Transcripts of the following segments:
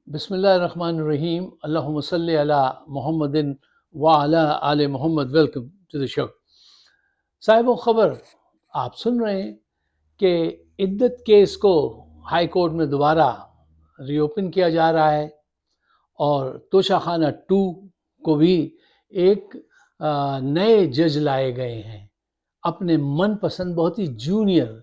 بسم اللہ الرحمن الرحیم، اللہم صلی علی محمد وعلی آل محمد۔ ویلکم ٹو دی شو۔ صاحب و خبر، آپ سن رہے ہیں کہ عدت کیس کو ہائی کورٹ میں دوبارہ ری اوپن کیا جا رہا ہے، اور توشہ خانہ 2 کو بھی ایک نئے جج لائے گئے ہیں، اپنے من پسند بہت ہی جونیئر،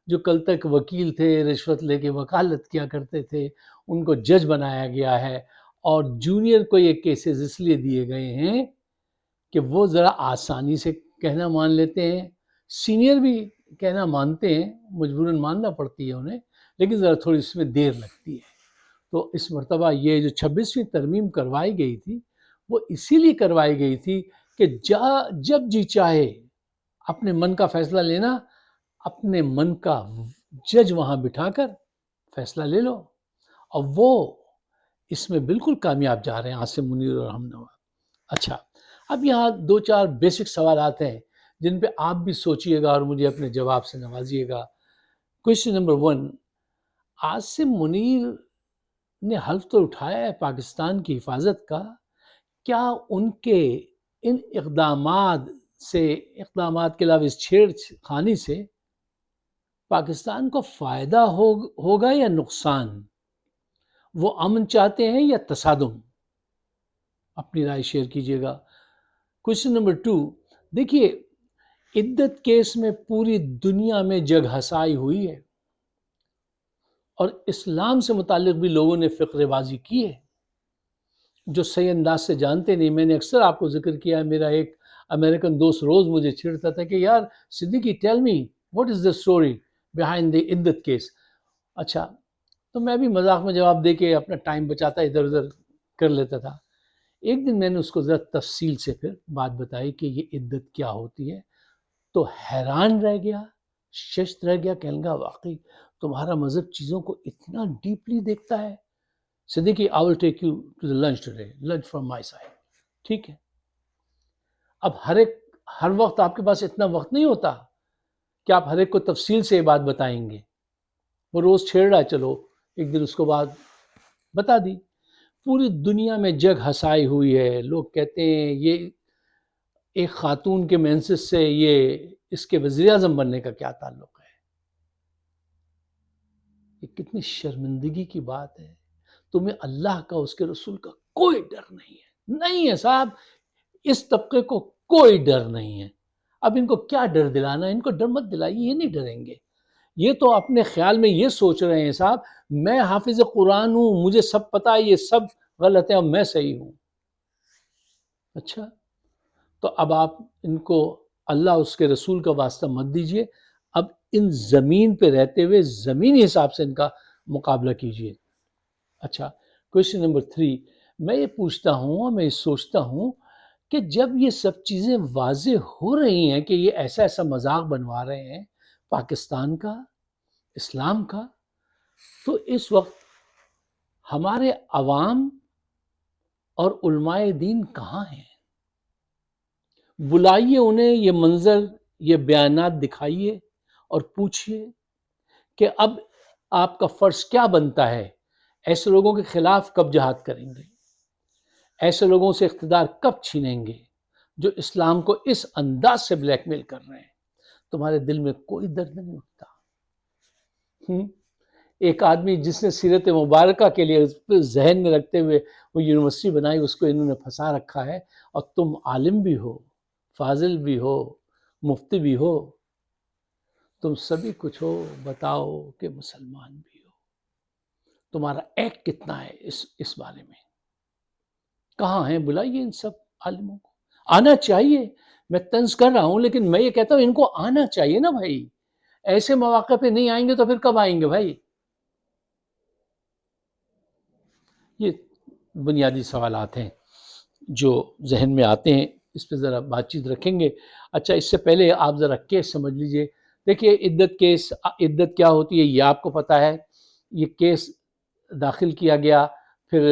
جو کل تک وکیل تھے، رشوت لے کے وکالت کیا کرتے تھے، ان کو جج بنایا گیا ہے۔ اور جونیئر کو یہ کیسز اس لیے دیے گئے ہیں کہ وہ ذرا آسانی سے کہنا مان لیتے ہیں، سینئر بھی کہنا مانتے ہیں، مجبوراً ماننا پڑتی ہے انہیں، لیکن ذرا تھوڑی اس میں دیر لگتی ہے۔ تو اس مرتبہ یہ جو 26ویں ترمیم کروائی گئی تھی، وہ اسی لیے کروائی گئی تھی کہ جب جی چاہے اپنے من کا فیصلہ لینا، اپنے من کا جج وہاں بٹھا کر فیصلہ لے لو، اور وہ اس میں بالکل کامیاب جا رہے ہیں، عاصم منیر اور ہم نوا۔ اچھا، اب یہاں 2-4 بیسک سوالات ہیں جن پہ آپ بھی سوچئے گا اور مجھے اپنے جواب سے نوازیے گا۔ کویشچن نمبر 1، عاصم منیر نے حلف تو اٹھایا ہے پاکستان کی حفاظت کا، کیا ان کے ان اقدامات کے علاوہ اس چھیڑ خانی سے پاکستان کو فائدہ ہوگا یا نقصان؟ وہ امن چاہتے ہیں یا تصادم؟ اپنی رائے شیئر کیجیے گا۔ کویشچن نمبر 2، دیکھیے، عدت کیس میں پوری دنیا میں جگ ہسائی ہوئی ہے، اور اسلام سے متعلق بھی لوگوں نے فقرے بازی کی ہے، جو صحیح انداز سے جانتے نہیں۔ میں نے اکثر آپ کو ذکر کیا ہے، میرا ایک امریکن دوست روز مجھے چھیڑتا تھا کہ یار Siddiqui tell me what is the story behind the عدت کیس۔ اچھا، تو میں بھی مذاق میں جواب دے کے اپنا ٹائم بچاتا ادھر ادھر کر لیتا تھا۔ ایک دن میں نے اس کو ذرا تفصیل سے پھر بات بتائی کہ یہ عدت کیا ہوتی ہے، تو حیران رہ گیا، ششت رہ گیا، کہنے لگا واقعی تمہارا مذہب چیزوں کو اتنا ڈیپلی دیکھتا ہے۔ Siddiqui I will take you to the lunch today, lunch from my side۔ ٹھیک ہے، اب ہر وقت آپ کے پاس اتنا وقت نہیں ہوتا کہ آپ ہر ایک کو تفصیل سے یہ بات بتائیں گے۔ وہ روز چھیڑ رہا ہے، چلو ایک دن اس کو بات بتا دی۔ پوری دنیا میں جگ ہسائی ہوئی ہے، لوگ کہتے ہیں یہ ایک خاتون کے مینسس سے اس کے وزیر اعظم بننے کا کیا تعلق ہے؟ یہ کتنی شرمندگی کی بات ہے۔ تمہیں اللہ کا، اس کے رسول کا کوئی ڈر نہیں ہے صاحب، اس طبقے کو کوئی ڈر نہیں ہے۔ اب ان کو کیا ڈر دلانا ہے؟ ان کو ڈر مت دلائیے، یہ نہیں ڈریں گے۔ یہ تو اپنے خیال میں یہ سوچ رہے ہیں صاحب میں حافظ قرآن ہوں، مجھے سب پتا ہے، یہ سب غلط ہے اور میں صحیح ہوں۔ اچھا، تو اب آپ ان کو اللہ اس کے رسول کا واسطہ مت دیجئے، اب ان زمین پہ رہتے ہوئے زمینی حساب سے ان کا مقابلہ کیجئے۔ اچھا، کویشچن نمبر 3، میں یہ پوچھتا ہوں اور میں یہ سوچتا ہوں کہ جب یہ سب چیزیں واضح ہو رہی ہیں کہ یہ ایسا مذاق بنوا رہے ہیں پاکستان کا، اسلام کا، تو اس وقت ہمارے عوام اور علماء دین کہاں ہیں؟ بلائیے انہیں، یہ منظر، یہ بیانات دکھائیے اور پوچھئے کہ اب آپ کا فرض کیا بنتا ہے؟ ایسے لوگوں کے خلاف کب جہاد کریں گے؟ ایسے لوگوں سے اقتدار کب چھینیں گے جو اسلام کو اس انداز سے بلیک میل کر رہے ہیں؟ تمہارے دل میں کوئی درد نہیں اٹھتا؟ ایک آدمی جس نے سیرت مبارکہ کے لیے ذہن میں رکھتے ہوئے وہ یونیورسٹی بنائی، اس کو انہوں نے پھنسا رکھا ہے، اور تم عالم بھی ہو، فاضل بھی ہو، مفتی بھی ہو، تم سبھی کچھ ہو، بتاؤ کہ مسلمان بھی ہو۔ تمہارا ایکٹ کتنا ہے اس بارے میں؟ کہاں ہیں؟ بلائیے ان سب عالموں کو، آنا چاہیے۔ میں طنز کر رہا ہوں، لیکن میں یہ کہتا ہوں ان کو آنا چاہیے نا بھائی۔ ایسے مواقع پہ نہیں آئیں گے تو پھر کب آئیں گے بھائی؟ یہ بنیادی سوالات ہیں جو ذہن میں آتے ہیں، اس پہ ذرا بات چیت رکھیں گے۔ اچھا، اس سے پہلے آپ ذرا کیس سمجھ لیجئے۔ دیکھیے، عدت کیا ہوتی ہے یہ آپ کو پتا ہے۔ یہ کیس داخل کیا گیا، پھر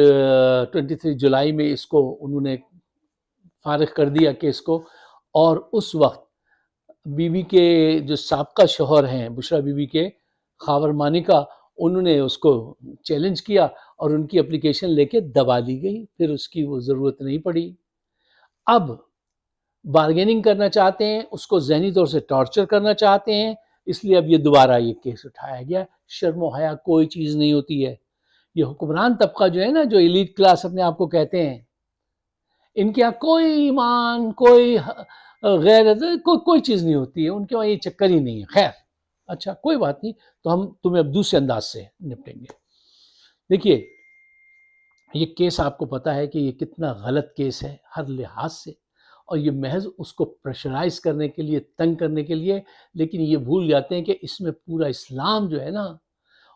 23 جولائی میں اس کو انہوں نے فارغ کر دیا کیس کو، اور اس وقت بی بی کے جو سابقہ شوہر ہیں، بشریٰ بی بی کے خاور مانیکا، انہوں نے اس کو چیلنج کیا اور ان کی اپلیکیشن لے کے دبا دی گئی، پھر اس کی وہ ضرورت نہیں پڑی۔ اب بارگیننگ کرنا چاہتے ہیں، اس کو ذہنی طور سے ٹارچر کرنا چاہتے ہیں، اس لیے اب یہ دوبارہ یہ کیس اٹھایا گیا۔ شرم و حیا کوئی چیز نہیں ہوتی ہے۔ یہ حکمران طبقہ جو ہے نا، جو ایلیٹ کلاس اپنے آپ کو کہتے ہیں، ان کے یہاں کوئی ایمان، کوئی غیرت، کوئی چیز نہیں ہوتی ہے، ان کے وہاں یہ چکر ہی نہیں ہے۔ خیر، اچھا کوئی بات نہیں، تو ہم تمہیں اب دوسرے انداز سے نپٹیں گے۔ دیکھیے، یہ کیس آپ کو پتا ہے کہ یہ کتنا غلط کیس ہے ہر لحاظ سے، اور یہ محض اس کو پریشرائز کرنے کے لیے، تنگ کرنے کے لیے، لیکن یہ بھول جاتے ہیں کہ اس میں پورا اسلام جو ہے نا،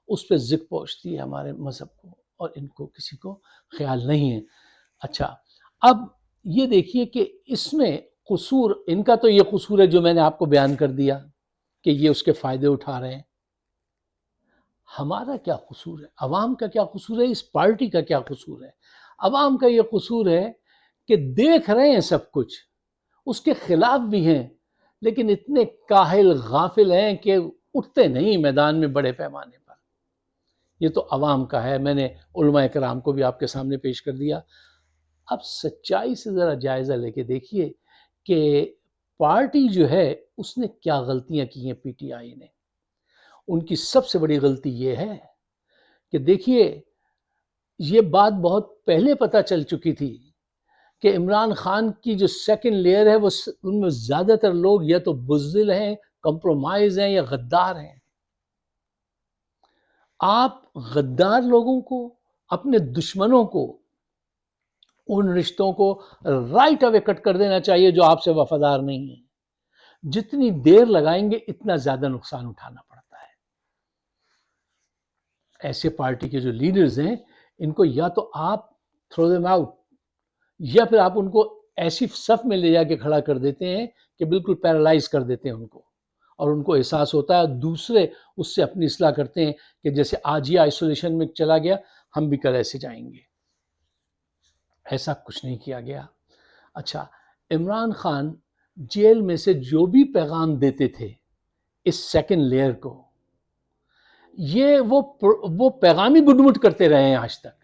اس پہ ضد پہنچتی ہے ہمارے مذہب کو، اور ان کو کسی کو خیال نہیں ہے۔ اچھا، اب یہ دیکھیے کہ اس میں قصور ان کا تو یہ قصور ہے جو میں نے آپ کو بیان کر دیا کہ یہ اس کے فائدے اٹھا رہے ہیں۔ ہمارا کیا قصور ہے؟ عوام کا کیا قصور ہے؟ اس پارٹی کا کیا قصور ہے؟ عوام کا یہ قصور ہے کہ دیکھ رہے ہیں سب کچھ، اس کے خلاف بھی ہیں، لیکن اتنے کاہل غافل ہیں کہ اٹھتے نہیں میدان میں بڑے پیمانے پر۔ یہ تو عوام کا ہے، میں نے علماء کرام کو بھی آپ کے سامنے پیش کر دیا۔ اب سچائی سے ذرا جائزہ لے کے دیکھیے کہ پارٹی جو ہے اس نے کیا غلطیاں کی ہیں پی ٹی آئی نے۔ ان کی سب سے بڑی غلطی یہ ہے کہ دیکھیے، یہ بات بہت پہلے پتہ چل چکی تھی کہ عمران خان کی جو سیکنڈ لیئر ہے، وہ ان میں زیادہ تر لوگ یا تو بزدل ہیں، کمپرومائز ہیں، یا غدار ہیں۔ آپ غدار لوگوں کو، اپنے دشمنوں کو، ان رشتوں کو رائٹ اوے کٹ کر دینا چاہیے جو آپ سے وفادار نہیں ہیں۔ جتنی دیر لگائیں گے اتنا زیادہ نقصان اٹھانا پڑتا ہے۔ ایسے پارٹی کے جو لیڈرز ہیں، ان کو یا تو آپ تھرو دیم آؤٹ، یا پھر آپ ان کو ایسی صف میں لے جا کے کھڑا کر دیتے ہیں کہ بالکل پیرالائز کر دیتے ہیں ان کو، اور ان کو احساس ہوتا ہے، دوسرے اس سے اپنی اصلاح کرتے ہیں کہ جیسے آج یہ آئسولیشن میں چلا گیا، ہم بھی کل ایسے جائیں گے۔ ایسا کچھ نہیں کیا گیا۔ اچھا، عمران خان جیل میں سے جو بھی پیغام دیتے تھے اس سیکنڈ لیئر کو، یہ وہ پیغام ہی گڈمٹ کرتے رہے ہیں آج تک۔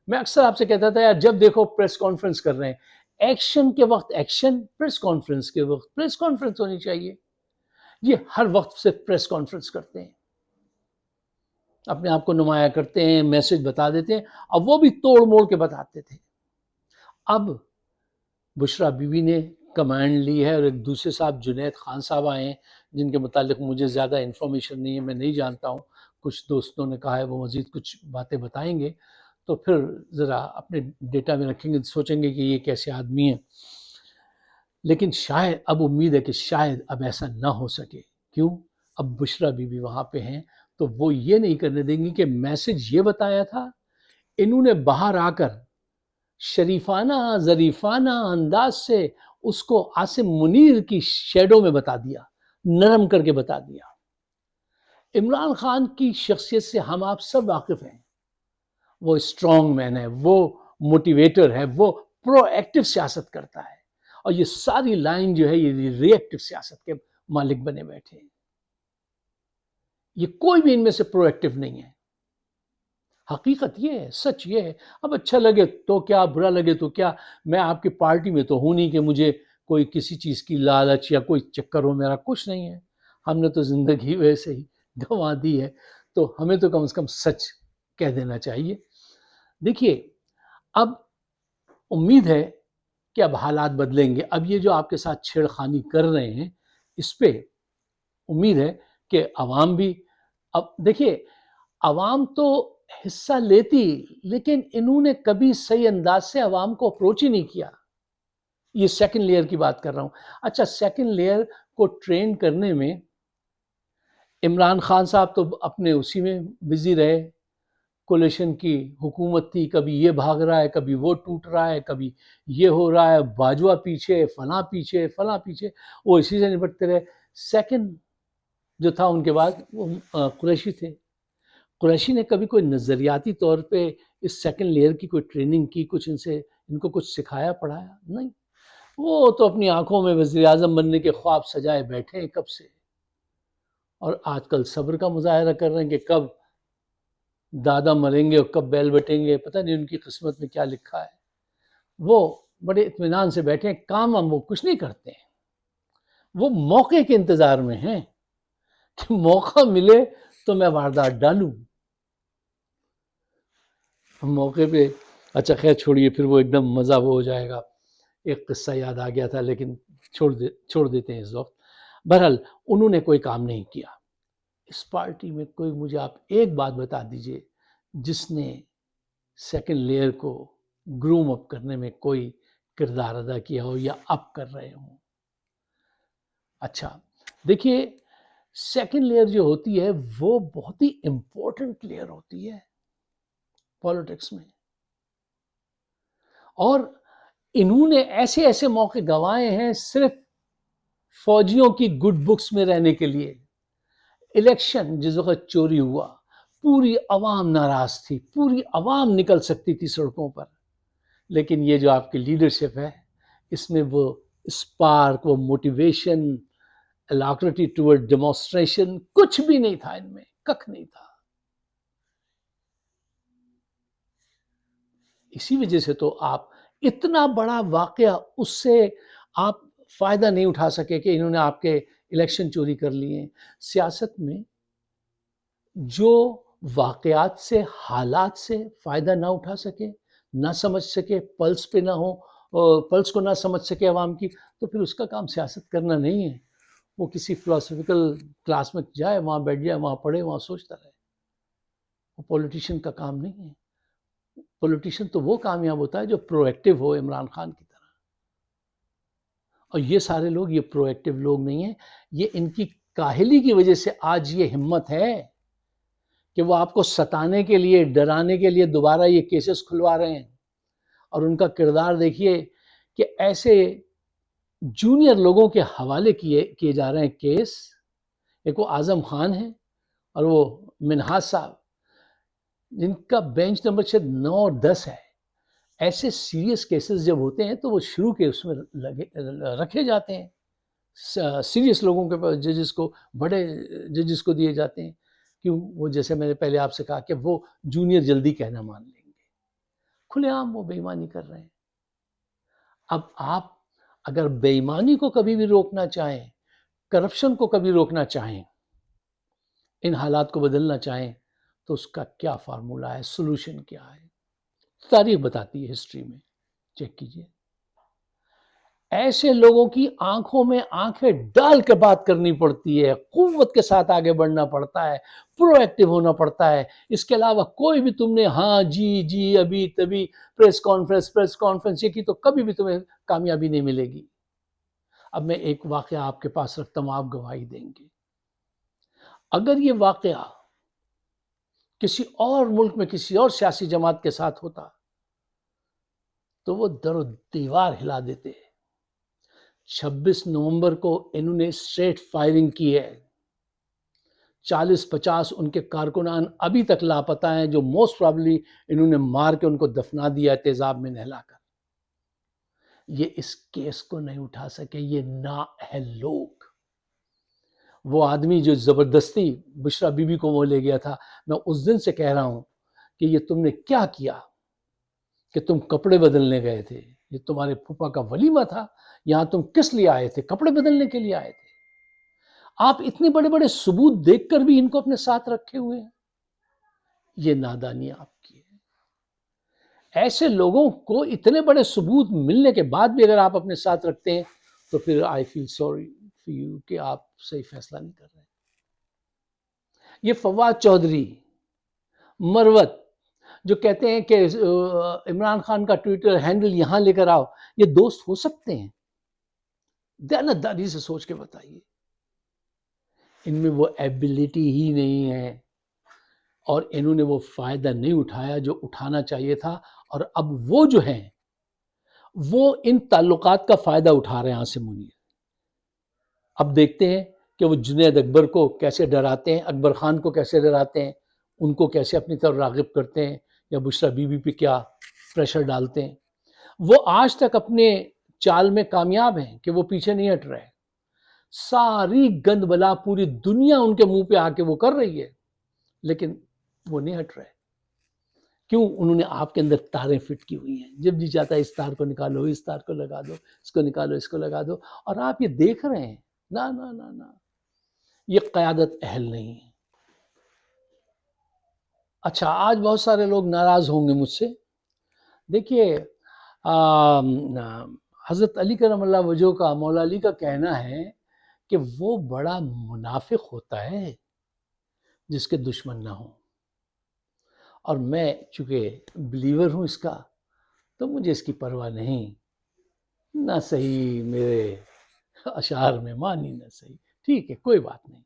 میں اکثر آپ سے کہتا تھا، یار جب دیکھو پریس کانفرنس کر رہے ہیں، ایکشن کے وقت ایکشن، پریس کانفرنس کے وقت پریس کانفرنس ہونی چاہیے۔ یہ ہر وقت صرف پریس کانفرنس کرتے ہیں، اپنے آپ کو نمایاں کرتے ہیں، میسج بتا دیتے ہیں، اب وہ بھی توڑ موڑ کے بتاتے تھے۔ اب بشرا بی بی نے کمانڈ لی ہے، اور ایک دوسرے صاحب جنید خان صاحب آئے ہیں، جن کے متعلق مجھے زیادہ انفارمیشن نہیں ہے، میں نہیں جانتا ہوں، کچھ دوستوں نے کہا ہے وہ مزید کچھ باتیں بتائیں گے، تو پھر ذرا اپنے ڈیٹا میں رکھیں گے، سوچیں گے کہ یہ کیسے آدمی ہیں۔ لیکن شاید اب امید ہے کہ شاید اب ایسا نہ ہو سکے۔ کیوں؟ اب بشرا بی بی وہاں پہ ہیں، تو وہ یہ نہیں کرنے دیں گی کہ میسج یہ بتایا تھا، انہوں نے باہر آ کر شریفانہ ظریفانہ انداز سے اس کو عاصم منیر کی شیڈو میں بتا دیا، نرم کر کے بتا دیا۔ عمران خان کی شخصیت سے ہم آپ سب واقف ہیں، وہ اسٹرانگ مین ہے، وہ موٹیویٹر ہے، وہ پرو ایکٹیو سیاست کرتا ہے، اور یہ ساری لائن جو ہے یہ ری ایکٹیو سیاست کے مالک بنے بیٹھے ہیں۔ یہ کوئی بھی ان میں سے پرو ایکٹیو نہیں ہے۔ حقیقت یہ ہے، سچ یہ ہے۔ اب اچھا لگے تو کیا، برا لگے تو کیا، میں آپ کی پارٹی میں تو ہوں نہیں کہ مجھے کوئی کسی چیز کی لالچ یا کوئی چکر ہو، میرا کچھ نہیں ہے۔ ہم نے تو زندگی ویسے ہی گنوا دی ہے، تو ہمیں تو کم از کم سچ کہہ دینا چاہیے۔ دیکھیے، اب امید ہے کہ اب حالات بدلیں گے۔ اب یہ جو آپ کے ساتھ چھیڑ خانی کر رہے ہیں، اس پہ امید ہے کہ عوام بھی، اب دیکھیے عوام تو حصہ لیتی، لیکن انہوں نے کبھی صحیح انداز سے عوام کو اپروچ ہی نہیں کیا۔ یہ سیکنڈ لیئر کی بات کر رہا ہوں۔ اچھا، سیکنڈ لیئر کو ٹرین کرنے میں عمران خان صاحب تو اپنے اسی میں بزی رہے، کولیشن کی حکومت تھی، کبھی یہ بھاگ رہا ہے، کبھی وہ ٹوٹ رہا ہے، کبھی یہ ہو رہا ہے، باجوہ پیچھے، فلاں پیچھے، فلاں پیچھے، وہ اسی سے نپٹتے رہے۔ سیکنڈ جو تھا ان کے بعد وہ قریشی تھے۔ قریشی نے کبھی کوئی نظریاتی طور پہ اس سیکنڈ لیئر کی کوئی ٹریننگ کی، کچھ ان کو کچھ سکھایا پڑھایا؟ نہیں۔ وہ تو اپنی آنکھوں میں وزیر اعظم بننے کے خواب سجائے بیٹھے ہیں کب سے، اور آج کل صبر کا مظاہرہ کر رہے ہیں کہ کب دادا مریں گے اور کب بیل بٹیں گے، پتہ نہیں ان کی قسمت میں کیا لکھا ہے. وہ بڑے اطمینان سے بیٹھے ہیں، کام ہم وہ کچھ نہیں کرتے ہیں، وہ موقع کے انتظار میں ہیں کہ موقع ملے تو میں واردات ڈالوں. موقع پہ اچھا خیر چھوڑیے، پھر وہ ایک دم مزہ وہ ہو جائے گا. ایک قصہ یاد آ گیا تھا لیکن چھوڑ دیتے ہیں اس وقت. بہرحال انہوں نے کوئی کام نہیں کیا. اس پارٹی میں کوئی مجھے آپ ایک بات بتا دیجئے جس نے سیکنڈ لیئر کو گروم اپ کرنے میں کوئی کردار ادا کیا ہو یا اب کر رہے ہوں. اچھا دیکھیے، سیکنڈ لیئر جو ہوتی ہے وہ بہت ہی امپورٹنٹ لیئر ہوتی ہے پالیٹکس میں، اور انہوں نے ایسے ایسے موقع گنوائے ہیں صرف فوجیوں کی گڈ بکس میں رہنے کے لیے. الیکشن جس وقت چوری ہوا، پوری عوام ناراض تھی، پوری عوام نکل سکتی تھی سڑکوں پر، لیکن یہ جو آپ کی لیڈرشپ ہے اس میں وہ اسپارک، وہ موٹیویشن، الاکرٹی ٹورڈ ڈیمونسٹریشن کچھ بھی نہیں تھا، ان میں ککھ نہیں تھا. اسی وجہ سے تو آپ اتنا بڑا واقعہ اس سے آپ فائدہ نہیں اٹھا سکے کہ انہوں نے آپ کے الیکشن چوری کر لیے. سیاست میں جو واقعات سے، حالات سے فائدہ نہ اٹھا سکے، نہ سمجھ سکے، پلس پہ نہ ہو، پلس کو نہ سمجھ سکے عوام کی، تو پھر اس کا کام سیاست کرنا نہیں ہے. وہ کسی فلاسفیکل کلاس میں جائے، وہاں بیٹھ جائے، وہاں پڑھے، وہاں سوچتا رہے. وہ پولیٹیشین کا کام نہیں ہے. پولیٹیشین تو وہ کامیاب ہوتا ہے جو پرو ایکٹیو ہو، عمران خان کی طرح. اور یہ سارے لوگ یہ پرو ایکٹیو لوگ نہیں ہیں. یہ ان کی کاہلی کی وجہ سے آج یہ ہمت ہے کہ وہ آپ کو ستانے کے لیے، ڈرانے کے لیے دوبارہ یہ کیسز کھلوا رہے ہیں. اور ان کا کردار دیکھیے کہ ایسے جونیئر لوگوں کے حوالے کیے جا رہے ہیں کیس. ایک وہ اعظم خان ہے اور وہ منہاج صاحب، جن کا بینچ نمبر شاید 9 اور 10 ہے. ایسے سیریس کیسز جب ہوتے ہیں تو وہ شروع کے اس میں رکھے جاتے ہیں، سیریس لوگوں کے پاس ججز کو، بڑے ججز کو دیے جاتے ہیں. کیوں؟ وہ جیسے میں نے پہلے آپ سے کہا کہ وہ جونیئر جلدی کہنا مان لیں گے. کھلے عام وہ بے ایمانی کر رہے ہیں. اب آپ اگر بے ایمانی کو کبھی بھی روکنا چاہیں، کرپشن کو کبھی روکنا چاہیں، ان حالات کو بدلنا چاہیں، تو اس کا کیا فارمولہ ہے، سولوشن کیا ہے؟ تاریخ بتاتی ہے، ہسٹری میں چیک کیجئے. ایسے لوگوں کی آنکھوں میں آنکھیں ڈال کے بات کرنی پڑتی ہے، قوت کے ساتھ آگے بڑھنا پڑتا ہے، پرو ایکٹیو ہونا پڑتا ہے. اس کے علاوہ کوئی بھی تم نے ہاں جی ابھی تبھی پریس کانفرنس یہ کی تو کبھی بھی تمہیں کامیابی نہیں ملے گی. اب میں ایک واقعہ آپ کے پاس رکھتا ہوں، آپ گواہی دیں گے. اگر یہ واقعہ کسی اور ملک میں کسی اور سیاسی جماعت کے ساتھ ہوتا تو وہ در و دیوار ہلا دیتے. 26 نومبر کو انہوں نے اسٹریٹ فائرنگ کی ہے. 40-50 ان کے کارکنان ابھی تک لاپتہ ہیں، جو موسٹ پرابلی انہوں نے مار کے ان کو دفنا دیا ہے تیزاب میں نہلا کر. یہ اس کیس کو نہیں اٹھا سکے، یہ نااہل لوگ. وہ آدمی جو زبردستی بشرا بی بی کو وہ لے گیا تھا، میں اس دن سے کہہ رہا ہوں کہ یہ تم نے کیا کیا کہ تم کپڑے بدلنے گئے تھے؟ یہ تمہارے پھوپھا کا ولیمہ تھا، یہاں تم کس لیے آئے تھے؟ کپڑے بدلنے کے لیے آئے تھے. آپ اتنے بڑے بڑے ثبوت دیکھ کر بھی ان کو اپنے ساتھ رکھے ہوئے ہیں. یہ نادانی آپ کی ہے. ایسے لوگوں کو اتنے بڑے ثبوت ملنے کے بعد بھی اگر آپ اپنے ساتھ رکھتے ہیں تو پھر آئی فیل سوری فار یو کہ آپ صحیح فیصلہ نہیں کر رہے. یہ فواد چودھری، مروت، جو کہتے ہیں کہ عمران خان کا ٹویٹر ہینڈل یہاں لے کر آؤ، یہ دوست ہو سکتے ہیں؟ دیانتداری سے سوچ کے بتائیے. ان میں وہ ایبیلٹی ہی نہیں ہے، اور انہوں نے وہ فائدہ نہیں اٹھایا جو اٹھانا چاہیے تھا. اور اب وہ جو ہیں وہ ان تعلقات کا فائدہ اٹھا رہے ہیں عاصم منیر. اب دیکھتے ہیں کہ وہ جنید اکبر کو کیسے ڈراتے ہیں، اکبر خان کو کیسے ڈراتے ہیں، ان کو کیسے اپنی طرف راغب کرتے ہیں، یا بشرا بی بی پہ کیا پریشر ڈالتے ہیں. وہ آج تک اپنے چال میں کامیاب ہیں کہ وہ پیچھے نہیں ہٹ رہے. ساری گند بلا پوری دنیا ان کے منہ پہ آ کے وہ کر رہی ہے، لیکن وہ نہیں ہٹ رہے. کیوں انہوں نے آپ کے اندر تاریں فٹ کی ہوئی ہیں، جب جی چاہتا ہے اس تار کو نکالو، اس تار کو لگا دو، اس کو نکالو، اس کو لگا دو، اور آپ یہ دیکھ رہے ہیں. نا نا نا نا، یہ قیادت اہل نہیں ہے. اچھا، آج بہت سارے لوگ ناراض ہوں گے مجھ سے. دیکھیے، حضرت علی کرم اللہ وجہہ کا، مولا علی کا کہنا ہے کہ وہ بڑا منافق ہوتا ہے جس کے دشمن نہ ہوں. اور میں چونکہ بلیور ہوں اس کا، تو مجھے اس کی پرواہ نہیں. نہ صحیح میرے اشعار میں مانی، نہ صحیح، ٹھیک ہے، کوئی بات نہیں.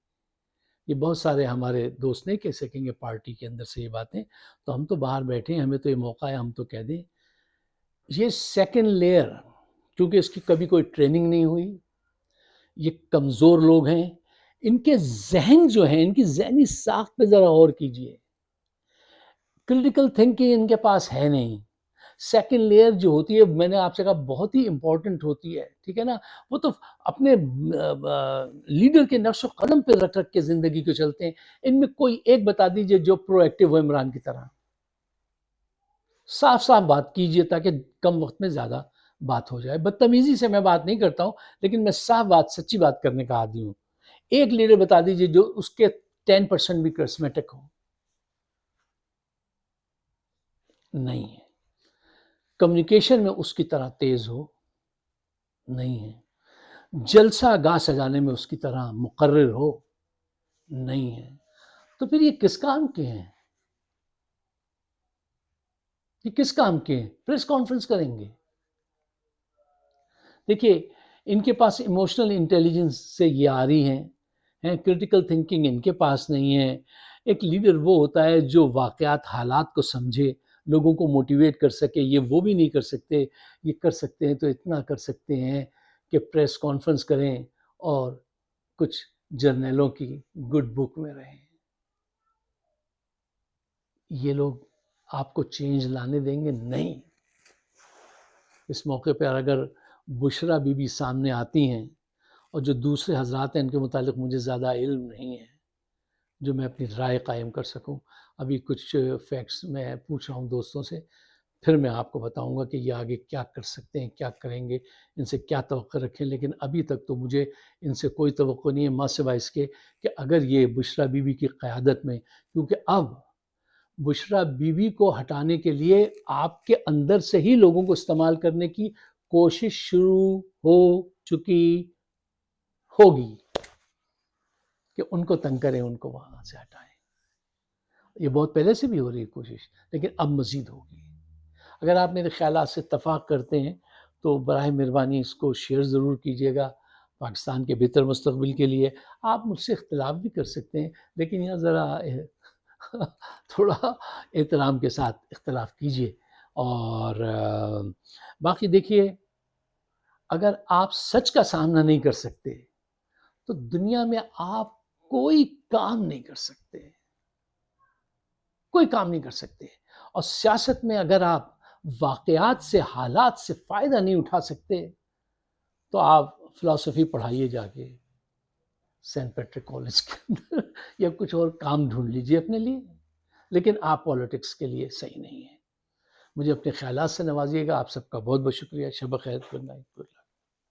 یہ بہت سارے ہمارے دوست نہیں کہہ سکیں گے پارٹی کے اندر سے یہ باتیں، تو ہم تو باہر بیٹھے ہیں، ہمیں تو یہ موقع ہے، ہم تو کہہ دیں. یہ سیکنڈ لیئر، کیونکہ اس کی کبھی کوئی ٹریننگ نہیں ہوئی، یہ کمزور لوگ ہیں. ان کے ذہن جو ہیں، ان کی ذہنی ساخت پہ ذرا غور کیجئے. کریٹیکل تھنکنگ ان کے پاس ہے نہیں. سیکنڈ لیئر جو ہوتی ہے، میں نے آپ سے کہا بہت ہی امپورٹنٹ ہوتی ہے، ٹھیک ہے نا. وہ تو اپنے لیڈر کے نقش و قدم پہ رکھ رکھ کے زندگی کو چلتے ہیں. ان میں کوئی ایک بتا دیجئے جو پرو ایکٹیو ہو عمران کی طرح. صاف صاف بات کیجئے تاکہ کم وقت میں زیادہ بات ہو جائے. بدتمیزی سے میں بات نہیں کرتا ہوں، لیکن میں صاف بات، سچی بات کرنے کا عادی ہوں. ایک لیڈر بتا دیجئے جو اس کے 10% بھی کرسمیٹک ہو. نہیں ہے. کمیونیکیشن میں اس کی طرح تیز ہو. نہیں ہے. جلسہ گاہ سجانے میں اس کی طرح مقرر ہو. نہیں ہے. تو پھر یہ کس کام کے ہیں؟ یہ کس کام کے ہیں؟ پریس کانفرنس کریں گے. دیکھیے، ان کے پاس ایموشنل انٹیلیجنس سے یہ آ رہی ہیں، کرٹیکل تھنکنگ ان کے پاس نہیں ہے. ایک لیڈر وہ ہوتا ہے جو واقعات، حالات کو سمجھے، لوگوں کو موٹیویٹ کر سکے. یہ وہ بھی نہیں کر سکتے. یہ کر سکتے ہیں تو اتنا کر سکتے ہیں کہ پریس کانفرنس کریں اور کچھ جرنیلوں کی گڈ بک میں رہیں. یہ لوگ آپ کو چینج لانے دیں گے؟ نہیں. اس موقع پر اگر بشرا بی بی سامنے آتی ہیں، اور جو دوسرے حضرات ہیں ان کے متعلق مجھے زیادہ علم نہیں ہے جو میں اپنی رائے قائم کر سکوں. ابھی کچھ فیکٹس میں پوچھ رہا ہوں دوستوں سے، پھر میں آپ کو بتاؤں گا کہ یہ آگے کیا کر سکتے ہیں، کیا کریں گے، ان سے کیا توقع رکھیں. لیکن ابھی تک تو مجھے ان سے کوئی توقع نہیں ہے، ماں سوائے اس کے کہ اگر یہ بشرا بی بی کی قیادت میں، کیونکہ اب بشرا بی بی کو ہٹانے کے لیے آپ کے اندر سے ہی لوگوں کو استعمال کرنے کی کوشش شروع ہو چکی ہوگی کہ ان کو تنگ کریں، ان کو وہاں سے ہٹائیں. یہ بہت پہلے سے بھی ہو رہی ہے کوشش، لیکن اب مزید ہوگی. اگر آپ میرے خیالات سے اتفاق کرتے ہیں تو براہ مہربانی اس کو شیئر ضرور کیجیے گا پاکستان کے بہتر مستقبل کے لیے. آپ مجھ سے اختلاف بھی کر سکتے ہیں، لیکن یہاں ذرا تھوڑا احترام کے ساتھ اختلاف کیجیے. اور باقی دیکھیے، اگر آپ سچ کا سامنا نہیں کر سکتے تو دنیا میں آپ کوئی کام نہیں کر سکتے، کوئی کام نہیں کر سکتے. اور سیاست میں اگر آپ واقعات سے، حالات سے فائدہ نہیں اٹھا سکتے تو آپ فلسفی پڑھائیے جا کے سینٹ پیٹرک کالج کے اندر، یا کچھ اور کام ڈھونڈ لیجیے اپنے لیے، لیکن آپ پالیٹکس کے لیے صحیح نہیں ہیں. مجھے اپنے خیالات سے نوازیے گا. آپ سب کا بہت بہت شکریہ. شب بخیر. Good night.